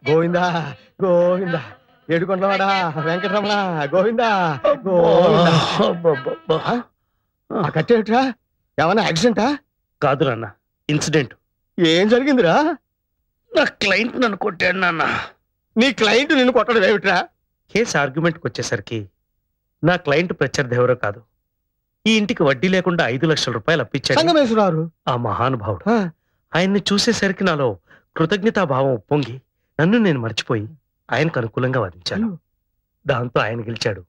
గోవిందా గోవిందా ఏడుకొండవాడా వెంకటరమణ గోవిందా గోవిందా. కట్టేట్రా ఏమన్నా యాక్సిడెంటా? కాదు నాన్న, ఇన్సిడెంట్. ఏం జరిగిందిరా? నా క్లయింట్ నన్ను కొట్టాడు నాన్న. నీ క్లయింట్ నిన్ను కొట్టడం ఏమిట్రా? కేసు ఆర్గ్యుమెంట్కి వచ్చేసరికి నా క్లయింట్ ప్రత్యర్థి ఎవరో కాదు, ఈ ఇంటికి వడ్డీ లేకుండా 5 లక్షల రూపాయలు అప్పించాడు సంగమేశ్వరారు ఆ మహానుభావుడు. ఆయన్ని చూసేసరికి నాలో కృతజ్ఞతాభావం ఉప్పొంగి నన్ను నేను మర్చిపోయి ఆయనకు అనుకూలంగా వాదించాను. దాంతో ఆయన గెలిచాడు,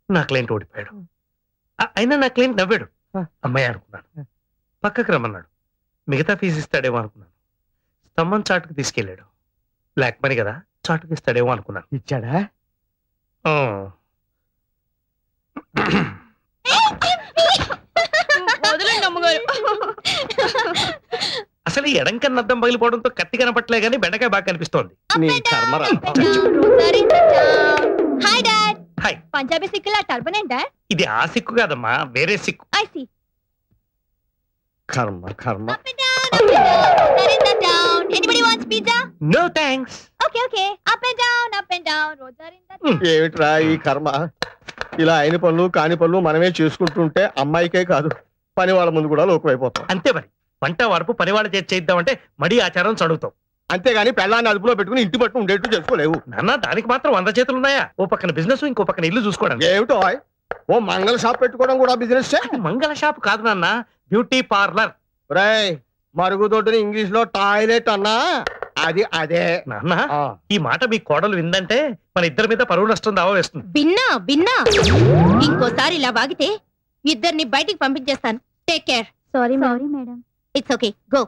నా క్లయింట్ ఓడిపోయాడు. అయినా నా క్లయింట్ నవ్వాడు. అమ్మాయి అనుకున్నాను. పక్కకు రమ్మన్నాడు. మిగతా ఫీజు ఇస్తాడేమో అనుకున్నాను. స్తంభం చాటుకు తీసుకెళ్ళాడు. బ్లాక్ మనీ కదా, చాటుకు ఇస్తాడేమో అనుకున్నాను. ఇచ్చాడా? అసలు ఎడం కన్నా అద్దం పగిలిపోవడంతో కత్తి కనపట్లే గానీ బెండకాయ బాగా కనిపిస్తోంది. పంజాబీ సిక్కులా టర్బన్ ఏంటా? ఇది ఆ సిక్కు కాదమ్మా, వేరే సిక్కు. కర్మ కర్మ. No thanks. ఏమిట్రా ఈ కర్మ? ఇలా అయిన పనులు కాని పనులు మనమే చేసుకుంటుంటే అమ్మాయికే కాదు పని వాళ్ళ ముందు కూడా లోకమైపోతాం. అంతే మరి. వంట వరపు పని వాళ్ళ చేద్దామంటే మడి ఆచారం చదువుతాం. అంతేగాని పెళ్ళాన్ని అదుపులో పెట్టుకుని ఇంటి పట్టు ఉండేట్టు చేసుకోలేవు నాన్న. దానికి మాత్రం 100 చేతులు ఉన్నాయా? ఓ పక్కన బిజినెస్, ఇంకో పక్కన ఇల్లు చూసుకోవడం. ఏమిటో ఓ మంగళ షాప్ పెట్టుకోవడం కూడా బిజినెస్. మంగళ షాప్ కాదు నాన్న, బ్యూటీ పార్లర్. మరుగుదొడ్డుని ఇంగ్లీష్ లో టాయిలెట్ అన్నా అది అదే నాన్న. ఈ మాట మీ కోడలు విందంటే మన ఇద్దరి మీద పరువు నష్టం దావా వేస్తుంది. బిన్నా ఇంకోసారి ఇలా వాగితే ఇద్దరిని బయటికి పంపించేస్తాను. Take care. Sorry madam. It's okay, go.